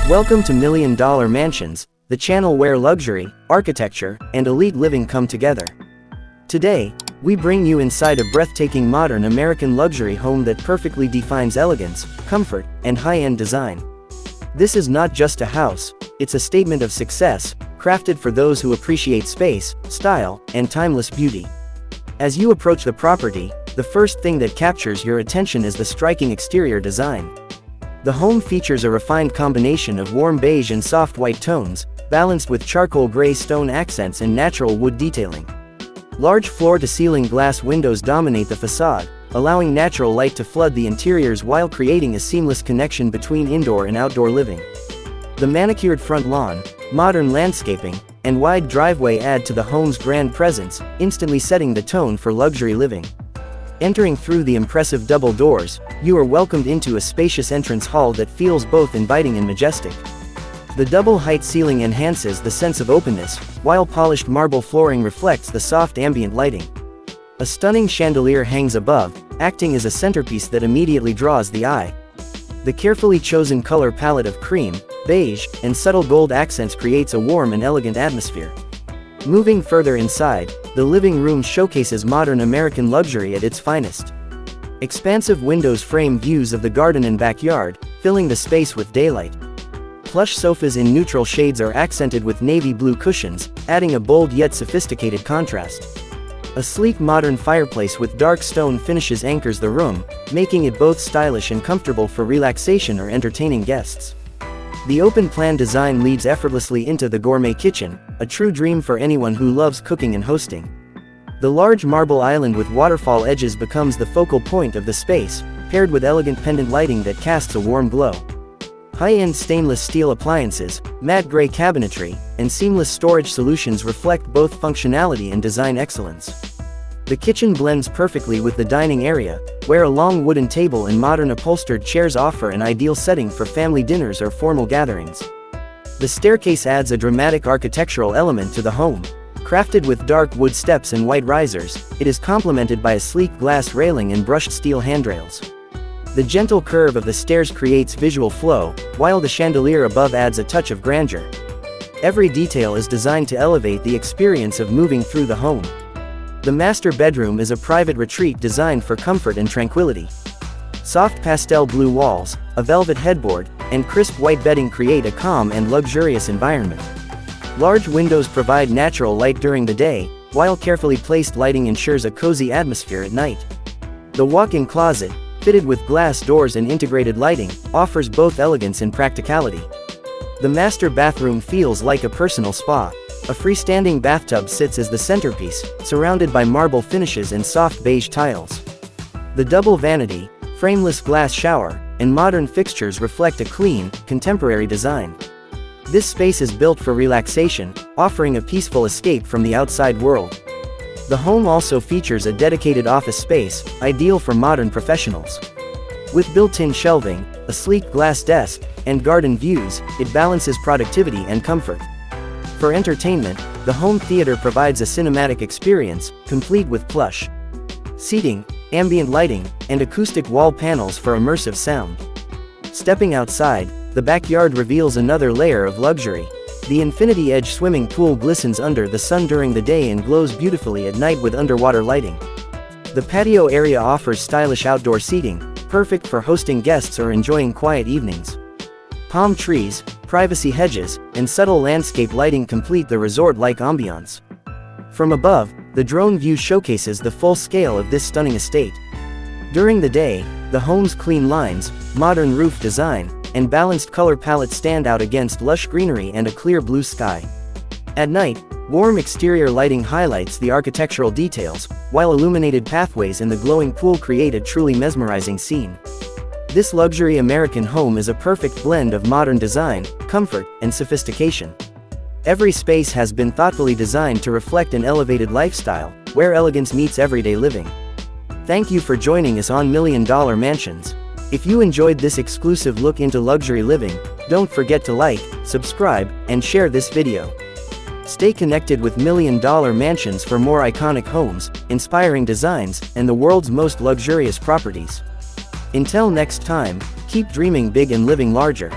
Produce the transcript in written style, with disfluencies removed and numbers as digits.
Welcome to Million Dollar Mansions, the channel where luxury, architecture, and elite living come together. Today, we bring you inside a breathtaking modern American luxury home that perfectly defines elegance, comfort, and high-end design. This is not just a house, it's a statement of success, crafted for those who appreciate space, style, and timeless beauty. As you approach the property, the first thing that captures your attention is the striking exterior design. The home features a refined combination of warm beige and soft white tones, balanced with charcoal gray stone accents and natural wood detailing. Large floor-to-ceiling glass windows dominate the facade, allowing natural light to flood the interiors while creating a seamless connection between indoor and outdoor living. The manicured front lawn, modern landscaping, and wide driveway add to the home's grand presence, instantly setting the tone for luxury living. Entering through the impressive double doors, you are welcomed into a spacious entrance hall that feels both inviting and majestic. The double-height ceiling enhances the sense of openness, while polished marble flooring reflects the soft ambient lighting. A stunning chandelier hangs above, acting as a centerpiece that immediately draws the eye. The carefully chosen color palette of cream, beige, and subtle gold accents creates a warm and elegant atmosphere. Moving further inside, the living room showcases modern American luxury at its finest. Expansive windows frame views of the garden and backyard, filling the space with daylight. Plush sofas in neutral shades are accented with navy blue cushions, adding a bold yet sophisticated contrast. A sleek modern fireplace with dark stone finishes anchors the room, making it both stylish and comfortable for relaxation or entertaining guests. The open-plan design leads effortlessly into the gourmet kitchen, a true dream for anyone who loves cooking and hosting. The large marble island with waterfall edges becomes the focal point of the space, paired with elegant pendant lighting that casts a warm glow. High-end stainless steel appliances, matte gray cabinetry, and seamless storage solutions reflect both functionality and design excellence. The kitchen blends perfectly with the dining area, where a long wooden table and modern upholstered chairs offer an ideal setting for family dinners or formal gatherings. The staircase adds a dramatic architectural element to the home. Crafted with dark wood steps and white risers, it is complemented by a sleek glass railing and brushed steel handrails. The gentle curve of the stairs creates visual flow, while the chandelier above adds a touch of grandeur. Every detail is designed to elevate the experience of moving through the home. The master bedroom is a private retreat designed for comfort and tranquility. Soft pastel blue walls, a velvet headboard, and crisp white bedding create a calm and luxurious environment. Large windows provide natural light during the day, while carefully placed lighting ensures a cozy atmosphere at night. The walk-in closet, fitted with glass doors and integrated lighting, offers both elegance and practicality. The master bathroom feels like a personal spa. A freestanding bathtub sits as the centerpiece, surrounded by marble finishes and soft beige tiles. The double vanity, frameless glass shower, and modern fixtures reflect a clean, contemporary design. This space is built for relaxation, offering a peaceful escape from the outside world. The home also features a dedicated office space, ideal for modern professionals. With built-in shelving, a sleek glass desk, and garden views, it balances productivity and comfort. For entertainment, the home theater provides a cinematic experience, complete with plush seating, ambient lighting, and acoustic wall panels for immersive sound. Stepping outside, the backyard reveals another layer of luxury. The infinity-edge swimming pool glistens under the sun during the day and glows beautifully at night with underwater lighting. The patio area offers stylish outdoor seating, perfect for hosting guests or enjoying quiet evenings. Palm trees, privacy hedges, and subtle landscape lighting complete the resort-like ambiance. From above, the drone view showcases the full scale of this stunning estate. During the day, the home's clean lines, modern roof design, and balanced color palette stand out against lush greenery and a clear blue sky. At night, warm exterior lighting highlights the architectural details, while illuminated pathways and the glowing pool create a truly mesmerizing scene. This luxury American home is a perfect blend of modern design, comfort, and sophistication. Every space has been thoughtfully designed to reflect an elevated lifestyle, where elegance meets everyday living. Thank you for joining us on Million Dollar Mansions. If you enjoyed this exclusive look into luxury living, don't forget to like, subscribe, and share this video. Stay connected with Million Dollar Mansions for more iconic homes, inspiring designs, and the world's most luxurious properties. Until next time, keep dreaming big and living larger.